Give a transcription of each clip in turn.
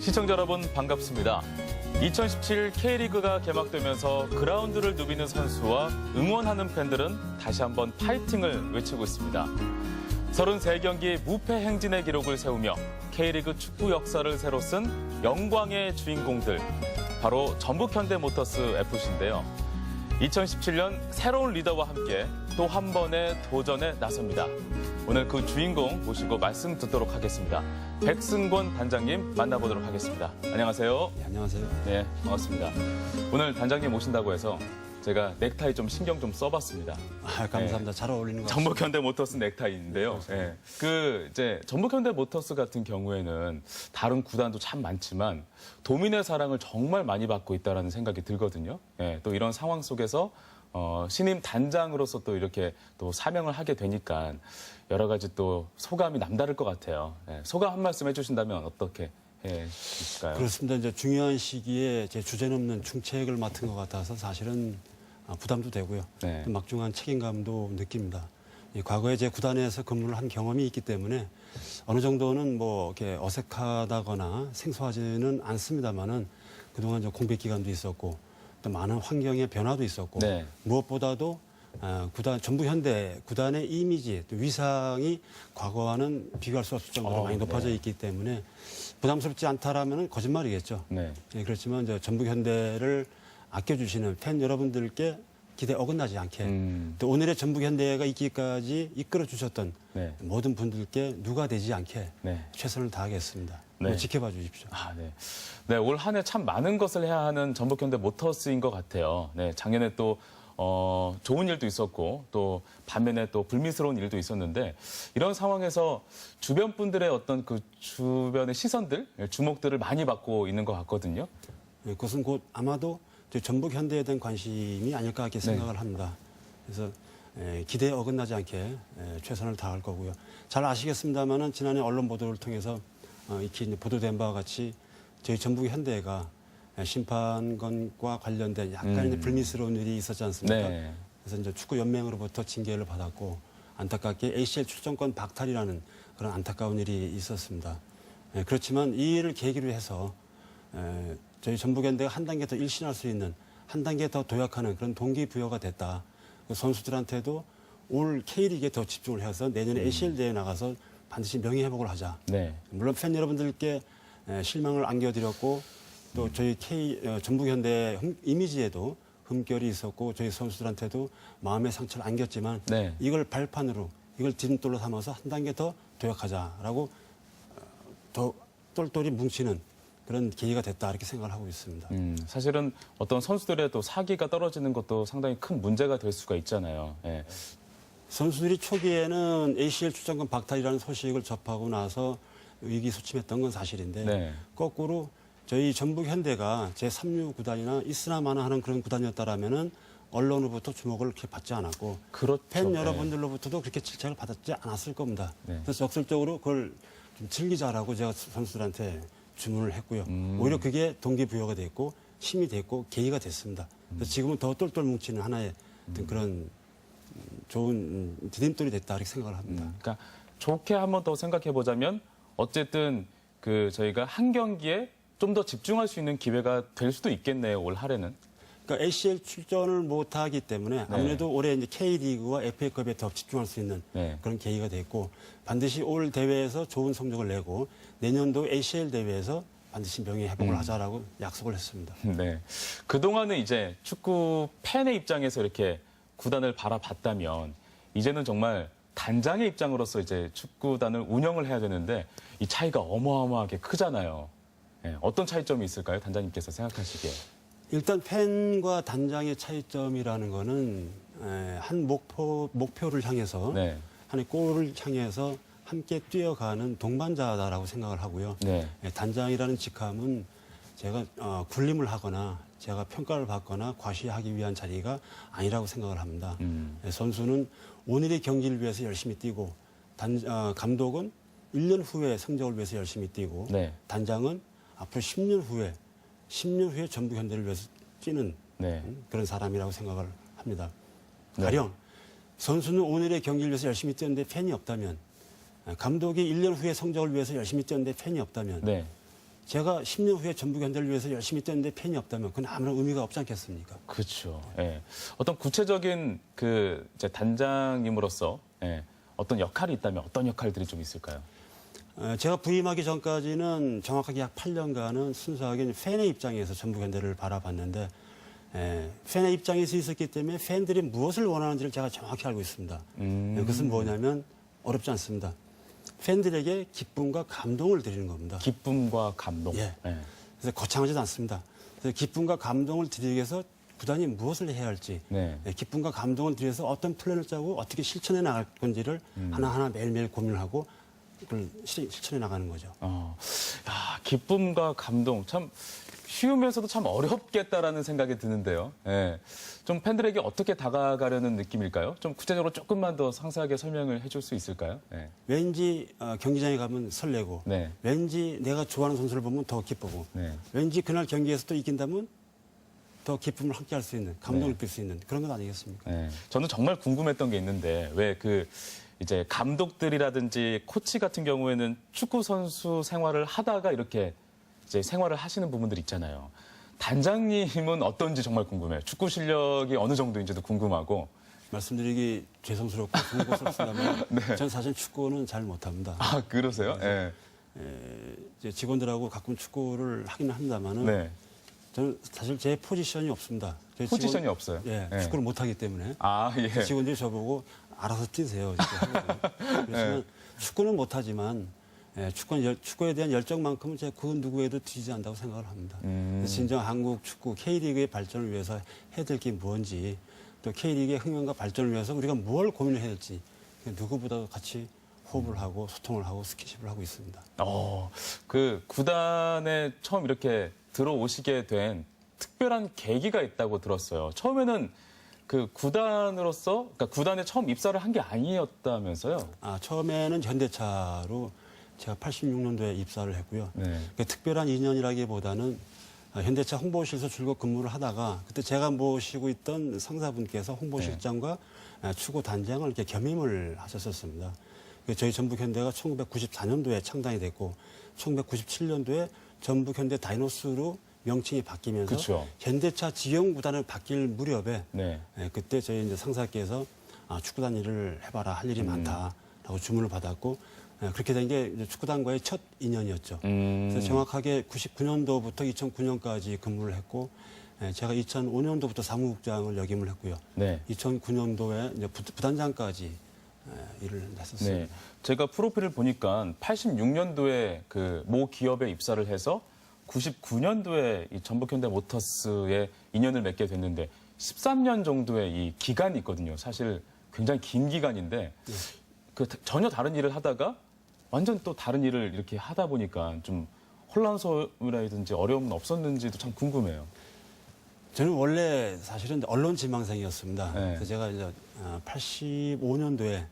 시청자 여러분 반갑습니다. 2017 K리그가 개막되면서 그라운드를 누비는 선수와 응원하는 팬들은 다시 한번 파이팅을 외치고 있습니다. 33경기 무패 행진의 기록을 세우며 K리그 축구 역사를 새로 쓴 영광의 주인공들, 바로 전북현대모터스 FC인데요. 2017년 새로운 리더와 함께 또 한 번의 도전에 나섭니다. 오늘 그 주인공 모시고 말씀 듣도록 하겠습니다. 백승권 단장님 만나보도록 하겠습니다. 안녕하세요. 네, 안녕하세요. 네, 반갑습니다. 오늘 단장님 모신다고 해서 제가 넥타이 좀 신경 좀 써봤습니다. 감사합니다. 네. 잘 어울리는 것 같습니다. 전북현대모터스 넥타이인데요. 네. 이제 전북현대모터스 같은 경우에는 다른 구단도 참 많지만 도민의 사랑을 정말 많이 받고 있다는 생각이 들거든요. 네, 또 이런 상황 속에서 신임 단장으로서 또 이렇게 또 사명을 하게 되니까 여러 가지 또 소감이 남다를 것 같아요. 네, 소감 한 말씀 해주신다면 어떻게 해주실까요? 그렇습니다. 이제 중요한 시기에 제 주제넘는 중책을 맡은 것 같아서 사실은 부담도 되고요. 네. 또 막중한 책임감도 느낍니다. 과거에 제 구단에서 근무를 한 경험이 있기 때문에 어느 정도는 뭐 이렇게 어색하다거나 생소하지는 않습니다만은 그동안 공백 기간도 있었고 또 많은 환경의 변화도 있었고 네. 무엇보다도 전북현대 구단의 이미지, 또 위상이 과거와는 비교할 수 없을 정도로 많이 높아져 네. 있기 때문에 부담스럽지 않다라면 거짓말이겠죠. 네. 그렇지만 이제 전북현대를 아껴주시는 팬 여러분들께 기대 어긋나지 않게 또 오늘의 전북현대가 있기까지 이끌어 주셨던 네. 모든 분들께 누가 되지 않게 네. 최선을 다하겠습니다. 네. 지켜봐 주십시오. 네. 네, 올 한 해 참 많은 것을 해야 하는 전북현대모터스인 것 같아요. 네, 작년에 또 좋은 일도 있었고 또 반면에 또 불미스러운 일도 있었는데 이런 상황에서 주변 분들의 어떤 그 주변의 시선들, 주목들을 많이 받고 있는 것 같거든요. 네, 그것은 곧 아마도 전북현대에 대한 관심이 아닐까 이렇게 생각을 합니다. 그래서 기대에 어긋나지 않게 최선을 다할 거고요. 잘 아시겠습니다만은 지난해 언론 보도를 통해서 익히 보도된 바와 같이 저희 전북현대가 심판권과 관련된 약간의 불미스러운 일이 있었지 않습니까? 네. 그래서 이제 축구연맹으로부터 징계를 받았고 안타깝게 ACL 출전권 박탈이라는 그런 안타까운 일이 있었습니다. 그렇지만 이 일을 계기로 해서 저희 전북현대가 한 단계 더 일신할 수 있는 한 단계 더 도약하는 그런 동기부여가 됐다. 선수들한테도 올 K리그에 더 집중을 해서 내년에 ACL 대회에 나가서 반드시 명예회복을 하자. 네. 물론 팬 여러분들께 실망을 안겨드렸고 또 저희 전북현대 이미지에도 흠결이 있었고 저희 선수들한테도 마음의 상처를 안겼지만 네. 이걸 발판으로 이걸 디딤돌로 삼아서 한 단계 더 도약하자라고 더 똘똘이 뭉치는 그런 계기가 됐다 이렇게 생각을 하고 있습니다. 사실은 어떤 선수들의 또 사기가 떨어지는 것도 상당히 큰 문제가 될 수가 있잖아요. 네. 선수들이 초기에는 ACL 출전권 박탈이라는 소식을 접하고 나서 의기소침했던 건 사실인데 네. 거꾸로 저희 전북현대가 제3류 구단이나 있으나마나 하는 그런 구단이었다라면은 언론으로부터 주목을 그렇게 받지 않았고 그렇죠. 팬 네. 여러분들로부터도 그렇게 질책을 받았지 않았을 겁니다. 네. 그래서 적극적으로 그걸 좀 즐기자라고 제가 선수들한테 주문을 했고요. 오히려 그게 동기부여가 됐고 힘이 됐고 계기가 됐습니다. 그래서 지금은 더 똘똘 뭉치는 하나의 어떤 그런 좋은 디딤돌이 됐다 이렇게 생각을 합니다. 그러니까 좋게 한번 더 생각해 보자면 어쨌든 저희가 한 경기에 좀 더 집중할 수 있는 기회가 될 수도 있겠네요, 올 한해는. 그러니까 ACL 출전을 못하기 때문에 아무래도 올해 이제 K리그와 FA컵에 더 집중할 수 있는 네. 그런 계기가 됐고 반드시 올 대회에서 좋은 성적을 내고 내년도 ACL 대회에서 반드시 명예회복을 하자라고 약속을 했습니다. 네. 그동안은 이제 축구 팬의 입장에서 이렇게 구단을 바라봤다면 이제는 정말 단장의 입장으로서 이제 축구단을 운영을 해야 되는데 이 차이가 어마어마하게 크잖아요. 네. 어떤 차이점이 있을까요? 단장님께서 생각하시기에. 일단 팬과 단장의 차이점이라는 거는 한 목표를 향해서 네. 한 골을 향해서 함께 뛰어가는 동반자다라고 생각을 하고요. 네. 단장이라는 직함은 제가 군림을 하거나 제가 평가를 받거나 과시하기 위한 자리가 아니라고 생각을 합니다. 선수는 오늘의 경기를 위해서 열심히 뛰고 감독은 1년 후에 성적을 위해서 열심히 뛰고 네. 단장은 앞으로 10년 후에 전북현대를 위해서 뛰는 네. 그런 사람이라고 생각을 합니다. 네. 가령 선수는 오늘의 경기를 위해서 열심히 뛰었는데 팬이 없다면 감독이 1년 후에 성적을 위해서 열심히 뛰었는데 팬이 없다면 네. 제가 10년 후에 전북 현대를 위해서 열심히 뛰었는데 팬이 없다면 그건 아무런 의미가 없지 않겠습니까? 그렇죠. 예. 어떤 구체적인 그 이제 단장님으로서 예. 어떤 역할이 있다면 어떤 역할들이 좀 있을까요? 제가 부임하기 전까지는 정확하게 약 8년간은 순수하게 팬의 입장에서 전북 현대를 바라봤는데 팬의 입장에서 있었기 때문에 팬들이 무엇을 원하는지를 제가 정확히 알고 있습니다. 그것은 뭐냐면 어렵지 않습니다. 팬들에게 기쁨과 감동을 드리는 겁니다. 기쁨과 감동. 예. 예. 그래서 거창하지도 않습니다. 그래서 기쁨과 감동을 드리기 위해서 구단이 무엇을 해야 할지, 네. 기쁨과 감동을 드리기 위해서 어떤 플랜을 짜고 어떻게 실천해 나갈 건지를 하나하나 매일매일 고민을 하고 그걸 실천해 나가는 거죠. 야, 기쁨과 감동 참 쉬우면서도 참 어렵겠다라는 생각이 드는데요. 예. 좀 팬들에게 어떻게 다가가려는 느낌일까요? 좀 구체적으로 조금만 더 상세하게 설명을 해줄 수 있을까요? 예. 왠지 경기장에 가면 설레고, 네. 왠지 내가 좋아하는 선수를 보면 더 기쁘고, 네. 왠지 그날 경기에서 또 이긴다면 더 기쁨을 함께 할 수 있는, 감동을 네. 느낄 수 있는 그런 것 아니겠습니까? 예. 저는 정말 궁금했던 게 있는데 왜 그 이제 감독들이라든지 코치 같은 경우에는 축구 선수 생활을 하다가 이렇게 이제 생활을 하시는 부분들 있잖아요. 단장님은 어떤지 정말 궁금해요. 축구 실력이 어느 정도인지도 궁금하고. 말씀드리기 죄송스럽고 송구스럽습니다만 네. 저는 사실 축구는 잘 못합니다. 아, 그러세요? 예. 이제 직원들하고 가끔 축구를 하기는 합니다만은 네. 저는 사실 제 포지션이 없습니다. 제 포지션이 없어요? 예, 예. 축구를 못하기 때문에 아, 예. 직원들이 저보고 알아서 뛰세요. 이렇게 하거든요. 그렇지만 축구는 못하지만 축구에 대한 열정만큼은 제가 그 누구에도 뒤지지 않는다고 생각을 합니다. 그래서 진정 한국 축구 K리그의 발전을 위해서 해야 될 게 뭔지 또 K리그의 흥행과 발전을 위해서 우리가 뭘 고민을 해야 될지 누구보다도 같이 호흡을 하고 소통을 하고 스킨십을 하고 있습니다. 그 구단에 처음 이렇게 들어오시게 된 특별한 계기가 있다고 들었어요. 처음에는 그 구단으로서, 그러니까 구단에 처음 입사를 한 게 아니었다면서요? 처음에는 현대차로 제가 86년도에 입사를 했고요. 네. 특별한 인연이라기보다는 현대차 홍보실에서 줄곧 근무를 하다가 그때 제가 모시고 있던 상사분께서 홍보실장과 축구 단장을 이렇게 겸임을 하셨었습니다. 저희 전북현대가 1994년도에 창단이 됐고 1997년도에 전북현대 다이노스로 명칭이 바뀌면서 그쵸. 현대차 지형 구단을 바뀔 무렵에 네. 그때 저희 이제 상사께서 축구단 일을 해봐라 할 일이 많다라고 주문을 받았고 그렇게 된 게 축구단과의 첫 인연이었죠. 그래서 정확하게 99년도부터 2009년까지 근무를 했고 제가 2005년도부터 사무국장을 역임을 했고요. 네. 2009년도에 이제 부단장까지 일을 했었습니다. 네. 제가 프로필을 보니까 86년도에 그 모 기업에 입사를 해서 99년도에 이 전북현대 모터스에 인연을 맺게 됐는데 13년 정도의 이 기간이 있거든요. 사실 굉장히 긴 기간인데 그 전혀 다른 일을 하다가 완전 또 다른 일을 이렇게 하다 보니까 좀 혼란스러움이라든지 어려움은 없었는지도 참 궁금해요. 저는 원래 사실은 언론 지망생이었습니다. 네. 그래서 제가 이제 85년도에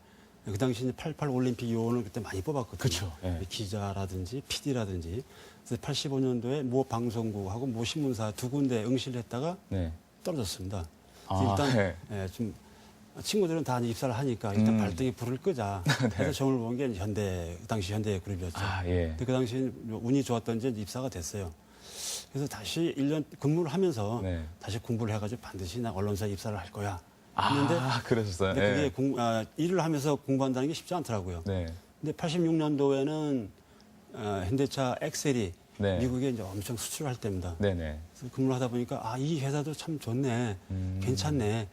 그 당시 이제 88 올림픽 요원을 그때 많이 뽑았거든요. 그쵸. 네. 기자라든지 PD라든지. 그래서 85년도에 모 방송국하고 모 신문사 두 군데 응시를 했다가 네. 떨어졌습니다. 그래서 일단 좀 친구들은 다 입사를 하니까 일단 발등에 불을 끄자. 그래서 점을 본 게 현대, 그 당시 현대그룹이었죠. 예. 근데 그 당시 운이 좋았던지 입사가 됐어요. 그래서 다시 1년 근무를 하면서 네. 다시 공부를 해가지고 반드시 나 언론사에 입사를 할 거야. 했는데 그러셨어요? 근데 그게 일을 하면서 공부한다는 게 쉽지 않더라고요. 네. 근데 86년도에는 현대차 엑셀이 네. 미국에 이제 엄청 수출을 할 때입니다. 네네. 그래서 근무를 하다 보니까 이 회사도 참 좋네, 괜찮네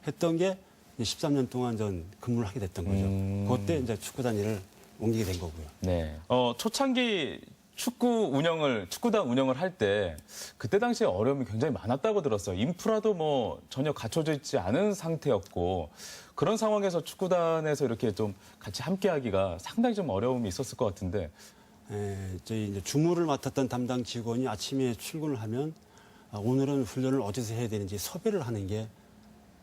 했던 게 이제 13년 동안 전 근무를 하게 됐던 거죠. 그때 이제 축구단 일을 옮기게 된 거고요. 네. 초창기 축구단 운영을 할 때 그때 당시에 어려움이 굉장히 많았다고 들었어요. 인프라도 뭐 전혀 갖춰져 있지 않은 상태였고 그런 상황에서 축구단에서 이렇게 좀 같이 함께하기가 상당히 좀 어려움이 있었을 것 같은데. 저희 이제 주무를 맡았던 담당 직원이 아침에 출근을 하면 오늘은 훈련을 어디서 해야 되는지 섭외를 하는 게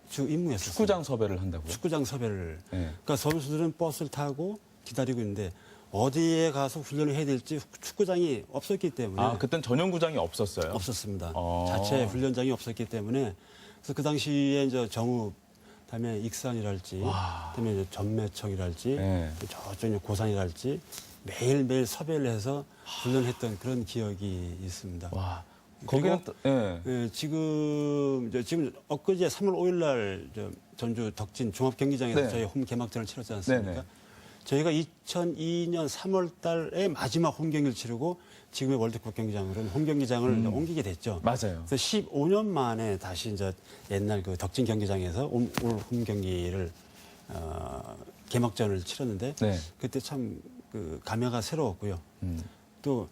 주 임무였어요. 축구장 섭외를 한다고요? 축구장 섭외를. 네. 그러니까 선수들은 버스를 타고 기다리고 있는데 어디에 가서 훈련을 해야 될지 축구장이 없었기 때문에. 그땐 전용구장이 없었어요? 없었습니다. 자체 훈련장이 없었기 때문에. 그래서 그 당시에 이제 정읍, 그다음에 익산이랄지, 그다음에 이제 전매청이랄지, 네. 저쪽 고산이랄지 매일매일 섭외를 해서 훈련했던 그런 기억이 있습니다. 와, 그리고 거기는 또, 예. 예, 지금 엊그제 3월 5일 날 전주 덕진 종합경기장에서 네. 저희 홈 개막전을 치렀지 않습니까? 네네. 저희가 2002년 3월 달에 마지막 홈 경기를 치르고 지금의 월드컵 경기장으로는 홈 경기장을 옮기게 됐죠. 맞아요. 그래서 15년 만에 다시 이제 옛날 그 덕진 경기장에서 올 홈 경기를 개막전을 치렀는데 네. 그때 참 그 감회가 새로웠고요. 음. 또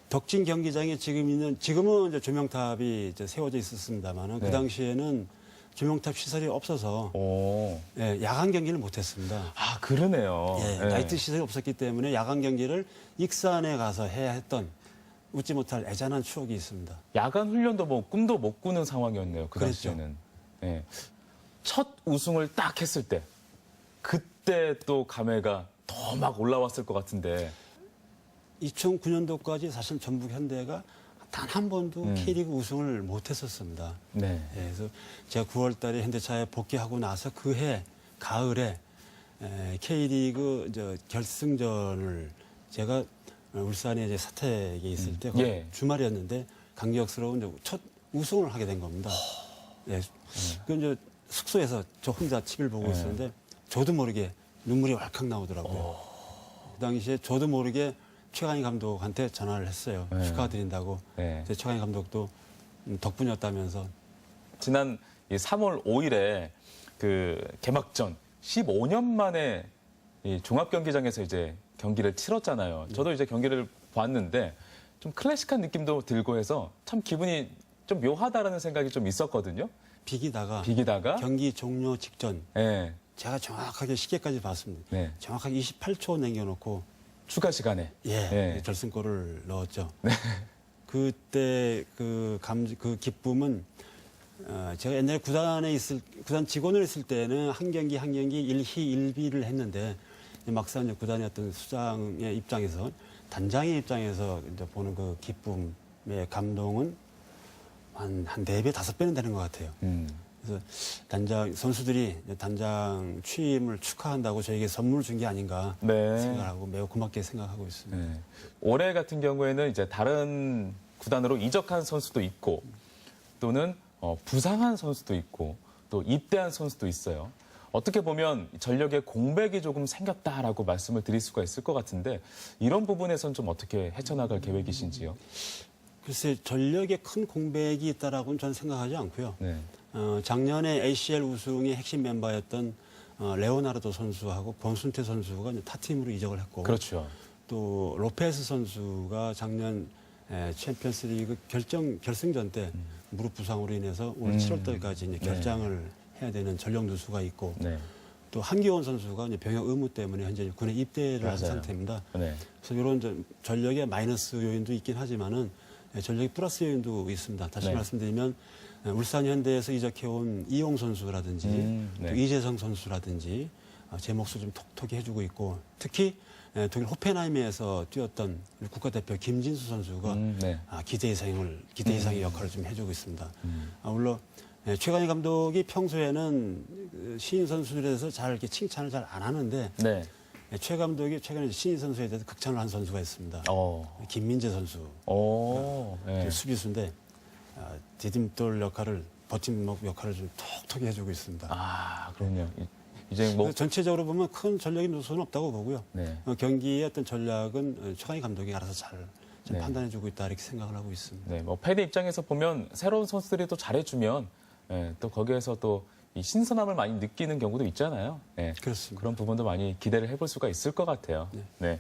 덕진 경기장에 지금은 이제 조명탑이 이제 세워져 있었습니다만은 네. 그 당시에는 조명탑 시설이 없어서 오. 예, 야간 경기를 못했습니다. 아, 그러네요. 예, 예. 나이트 시설이 없었기 때문에 야간 경기를 익산에 가서 해야 했던 웃지 못할 애잔한 추억이 있습니다. 야간 훈련도 뭐 꿈도 못 꾸는 상황이었네요. 그 그랬죠. 당시에는. 예. 첫 우승을 딱 했을 때 그때 또 감회가 더 막 올라왔을 것 같은데. 2009년도까지 사실 전북 현대가 단 한 번도 K리그 우승을 못했었습니다. 네. 예, 그래서 제가 9월 달에 현대차에 복귀하고 나서 그 해 가을에 K리그 결승전을 제가 울산에 이제 사택에 있을 때 예. 주말이었는데 강력스러운 이제 첫 우승을 하게 된 겁니다. 예. 그 이제 숙소에서 저 혼자 TV를 보고 있었는데 저도 모르게 눈물이 왈칵 나오더라고요. 그 당시에 저도 모르게 최강희 감독한테 전화를 했어요. 네. 축하드린다고. 네. 근데 최강희 감독도 덕분이었다면서 지난 이 3월 5일에 그 개막전 15년 만에 이 종합경기장에서 이제 경기를 치렀잖아요. 저도 이제 경기를 봤는데 좀 클래식한 느낌도 들고 해서 참 기분이 좀 묘하다라는 생각이 좀 있었거든요. 비기다가 비기다가 경기 종료 직전 예. 제가 정확하게 시계까지 봤습니다. 네. 정확하게 28초 남겨놓고 추가 시간에 예, 결승골을 넣었죠. 네. 그때 그 기쁨은 제가 옛날에 구단 직원을 있을 때는 한 경기 한 경기 일희 일비를 했는데 막상 이제 구단의 어떤 수장의 입장에서 단장의 입장에서 이제 보는 그 기쁨의 감동은 한 4배, 5배는 되는 것 같아요. 그래서 선수들이 단장 취임을 축하한다고 저에게 선물을 준 게 아닌가 네. 생각하고 매우 고맙게 생각하고 있습니다. 네. 올해 같은 경우에는 이제 다른 구단으로 이적한 선수도 있고 또는 부상한 선수도 있고 또 입대한 선수도 있어요. 어떻게 보면 전력에 공백이 조금 생겼다라고 말씀을 드릴 수가 있을 것 같은데 이런 부분에선 좀 어떻게 헤쳐나갈 계획이신지요? 글쎄 전력에 큰 공백이 있다라고는 저는 생각하지 않고요. 네. 작년에 ACL 우승의 핵심 멤버였던 레오나르도 선수하고 권순태 선수가 이제 타팀으로 이적을 했고 그렇죠. 또 로페스 선수가 작년 챔피언스리그 결승전 때 무릎 부상으로 인해서 올 7월 달까지 이제 결장을 해야 되는 전력 누수가 있고 네. 또 한기원 선수가 이제 병역 의무 때문에 현재 군에 입대를 한 맞아요. 상태입니다. 네. 그래서 이런 전력의 마이너스 요인도 있긴 하지만은 전력의 플러스 요인도 있습니다. 다시 네. 말씀드리면 울산 현대에서 이적해온 이용 선수라든지 네. 또 이재성 선수라든지 제 몫을 좀 톡톡히 해주고 있고 특히 독일 호펜하임에서 뛰었던 국가대표 김진수 선수가 네. 기대 이상의 역할을 좀 해주고 있습니다. 물론 최강희 감독이 평소에는 그 신인 선수들에 대해서 잘 이렇게 칭찬을 잘 안 하는데 네. 최 감독이 최근에 신인 선수에 대해서 극찬을 한 선수가 있습니다. 김민재 선수. 네. 수비수인데 디딤돌 역할을 버팀목 역할을 좀 톡톡히 해주고 있습니다. 아, 그럼요. 이제 뭐 전체적으로 보면 큰 전력의 누수는 없다고 보고요. 네. 경기의 어떤 전략은 최강희 감독이 알아서 잘 네. 판단해주고 있다 이렇게 생각을 하고 있습니다. 네, 뭐 팬의 입장에서 보면 새로운 선수들이 또 잘해주면 또 거기에서 또 이 신선함을 많이 느끼는 경우도 있잖아요. 네. 그렇습니다. 그런 부분도 많이 기대를 해볼 수가 있을 것 같아요. 네. 네.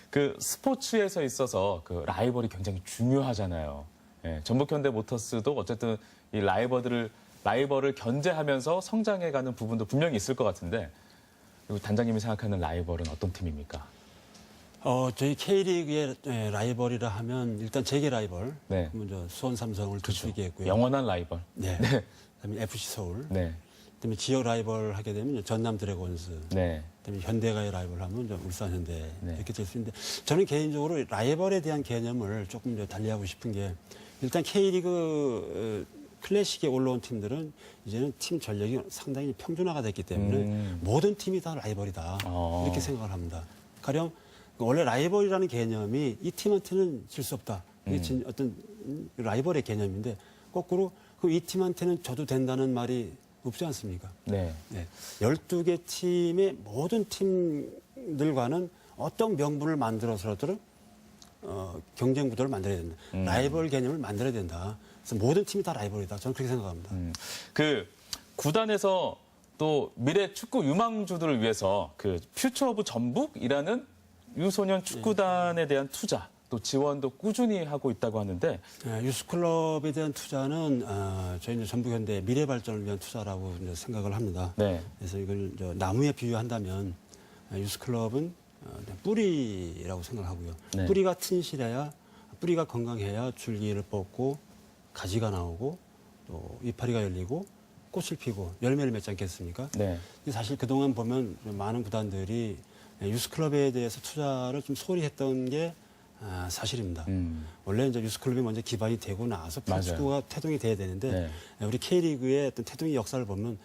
그 스포츠에서 있어서 그 라이벌이 굉장히 중요하잖아요. 네. 전북현대모터스도 어쨌든 이 라이벌을 견제하면서 성장해가는 부분도 분명히 있을 것 같은데 그리고 단장님이 생각하는 라이벌은 어떤 팀입니까? 저희 K리그의 라이벌이라 하면 일단 재계 라이벌, 네. 먼저 수원 삼성을 들 수 있겠고요. 영원한 라이벌. 네. 그다음에 FC 서울. 네. 그다음에 지역 라이벌 하게 되면 전남 드래곤스. 네. 그다음에 현대가의 라이벌 하면 울산 현대 네. 이렇게 될 수 있는데 저는 개인적으로 라이벌에 대한 개념을 조금 더 달리하고 싶은 게 일단 K리그 클래식에 올라온 팀들은 이제는 팀 전력이 상당히 평준화가 됐기 때문에 모든 팀이 다 라이벌이다 이렇게 생각을 합니다. 가령 원래 라이벌이라는 개념이 이 팀한테는 질 수 없다. 이게 어떤 라이벌의 개념인데 거꾸로 그 이 팀한테는 져도 된다는 말이 없지 않습니까? 네. 네. 12개 팀의 모든 팀들과는 어떤 명분을 만들어서라도 경쟁 구도를 만들어야 된다. 라이벌 개념을 만들어야 된다. 그래서 모든 팀이 다 라이벌이다. 저는 그렇게 생각합니다. 그 구단에서 또 미래 축구 유망주들을 위해서 그 퓨처 오브 전북이라는 유소년 축구단에 대한 투자 또 지원도 꾸준히 하고 있다고 하는데 유스클럽에 대한 투자는 저희는 전북현대 미래 발전을 위한 투자라고 이제 생각을 합니다. 네. 그래서 이걸 나무에 비유한다면 유스클럽은 뿌리라고 생각하고요. 네. 뿌리가 튼실해야 뿌리가 건강해야 줄기를 뽑고 가지가 나오고 또 이파리가 열리고 꽃을 피고 열매를 맺지 않겠습니까? 네. 근데 사실 그동안 보면 많은 구단들이 유스클럽에 대해서 투자를 좀 소홀히 했던 게 사실입니다. 원래 이제 유스클럽이 먼저 기반이 되고 나서 프로축구가 태동이 돼야 되는데 우리 K리그의 어떤 태동의 역사를 보면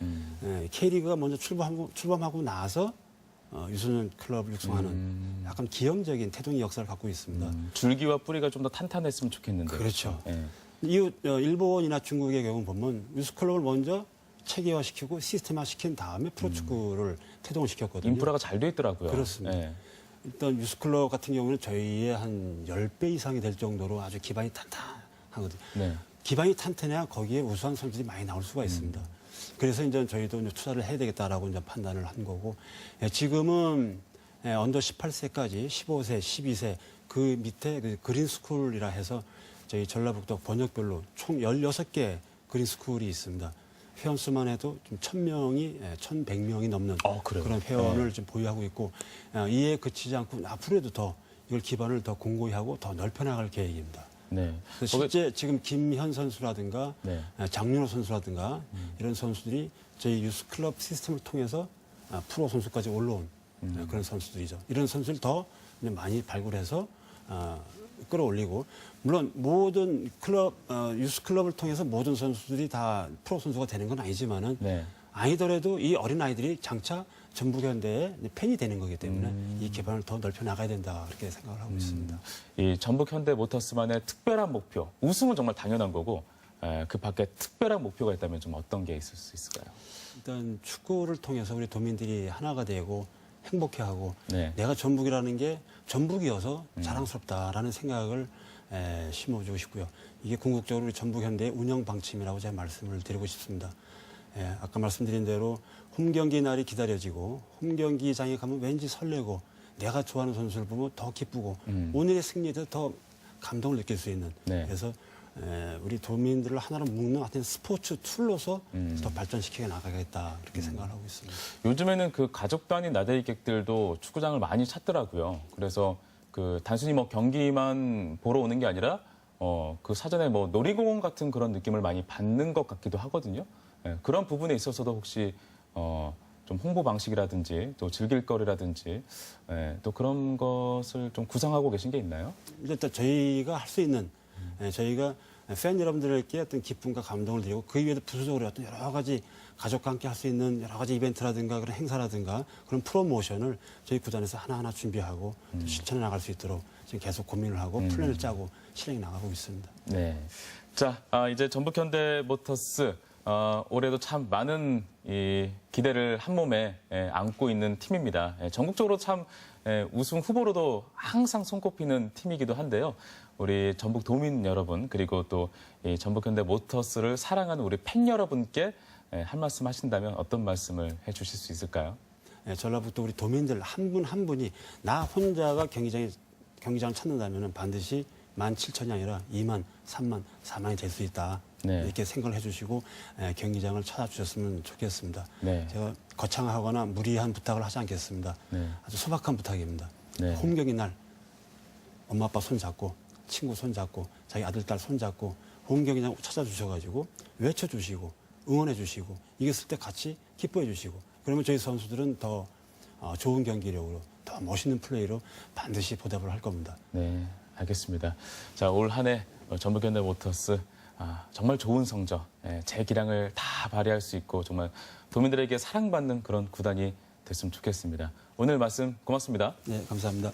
K리그가 먼저 출범하고 나서 유소년 클럽을 육성하는 약간 기형적인 태동의 역사를 갖고 있습니다. 줄기와 뿌리가 좀 더 탄탄했으면 좋겠는데. 그렇죠. 네. 이후 일본이나 중국의 경우 보면 유스클럽을 먼저 체계화시키고 시스템화시킨 다음에 프로축구를 태동을 시켰거든요. 인프라가 잘 돼 있더라고요. 그렇습니다. 네. 일단 유스클럽 같은 경우는 저희의 한 10배 이상이 될 정도로 아주 기반이 탄탄하거든요. 네. 기반이 탄탄해야 거기에 우수한 선수들이 많이 나올 수가 있습니다. 그래서 이제 저희도 이제 투자를 해야 되겠다라고 이제 판단을 한 거고, 지금은 언더 18세까지 15세, 12세 그 밑에 그 그린스쿨이라 해서 저희 전라북도 번역별로 총 16개 그린스쿨이 있습니다. 회원수만 해도 좀 1,100명이 넘는 그런 회원을 좀 보유하고 있고, 이에 그치지 않고 앞으로도 더 이걸 기반을 더 공고히 하고 더 넓혀나갈 계획입니다. 네. 실제 지금 김현 선수라든가 장윤호 선수라든가 이런 선수들이 저희 유스클럽 시스템을 통해서 프로 선수까지 올라온 그런 선수들이죠. 이런 선수를 더 많이 발굴해서 끌어올리고, 물론 모든 클럽 유스클럽을 통해서 모든 선수들이 다 프로 선수가 되는 건 아니지만은 아니더라도 이 어린 아이들이 장차 전북현대의 팬이 되는 거기 때문에 이 기반을 더 넓혀 나가야 된다, 그렇게 생각을 하고 있습니다. 이 전북현대모터스만의 특별한 목표, 우승은 정말 당연한 거고 그 밖에 특별한 목표가 있다면 좀 어떤 게 있을 수 있을까요? 일단 축구를 통해서 우리 도민들이 하나가 되고 행복해하고 네. 내가 전북이라는 게 전북이어서 자랑스럽다라는 생각을 심어주고 싶고요. 이게 궁극적으로 우리 전북현대의 운영 방침이라고 제가 말씀을 드리고 싶습니다. 아까 말씀드린 대로 홈경기 날이 기다려지고 홈경기장에 가면 왠지 설레고 내가 좋아하는 선수를 보면 더 기쁘고 오늘의 승리에 대해서 더 감동을 느낄 수 있는 그래서 우리 도민들을 하나로 묶는 하여튼 스포츠 툴로서 더 발전시켜 나가겠다, 그렇게 생각을 하고 있습니다. 요즘에는 그 가족 단위 나들이객들도 축구장을 많이 찾더라고요. 그래서 그 단순히 뭐 경기만 보러 오는 게 아니라 그 사전에 뭐 놀이공원 같은 그런 느낌을 많이 받는 것 같기도 하거든요. 그런 부분에 있어서도 혹시 좀 홍보 방식이라든지 또 즐길 거리라든지 또 그런 것을 좀 구상하고 계신 게 있나요? 일단 저희가 할 수 있는 저희가 팬 여러분들에게 어떤 기쁨과 감동을 드리고 그 이외에도 부수적으로 어떤 여러 가지 가족과 함께 할 수 있는 여러 가지 이벤트라든가 그런 행사라든가 그런 프로모션을 저희 구단에서 하나하나 준비하고 또 실천해 나갈 수 있도록 지금 계속 고민을 하고 플랜을 짜고 실행해 나가고 있습니다. 네. 자, 이제 전북현대모터스 올해도 참 많은 이 기대를 한 몸에 안고 있는 팀입니다. 전국적으로 참 우승 후보로도 항상 손꼽히는 팀이기도 한데요. 우리 전북 도민 여러분 그리고 또 이 전북현대모터스를 사랑하는 우리 팬 여러분께 한 말씀 하신다면 어떤 말씀을 해주실 수 있을까요? 전라북도 우리 도민들 한 분 한 분이 나 혼자가 경기장을 찾는다면 반드시 17,000이 아니라 2만, 3만, 4만이 될 수 있다. 이렇게 생각을 해주시고 경기장을 찾아주셨으면 좋겠습니다. 제가 거창하거나 무리한 부탁을 하지 않겠습니다. 아주 소박한 부탁입니다. 홈경기 날 엄마 아빠 손잡고 친구 손잡고 자기 아들 딸 손잡고 홈경기장 찾아주셔가지고 외쳐주시고 응원해주시고 이겼을 때 같이 기뻐해주시고 그러면 저희 선수들은 더 좋은 경기력으로 더 멋있는 플레이로 반드시 보답을 할 겁니다. 네, 알겠습니다. 자, 올 한 해 전북현대모터스 정말 좋은 성적, 제 기량을 다 발휘할 수 있고 정말 도민들에게 사랑받는 그런 구단이 됐으면 좋겠습니다. 오늘 말씀 고맙습니다. 네, 감사합니다.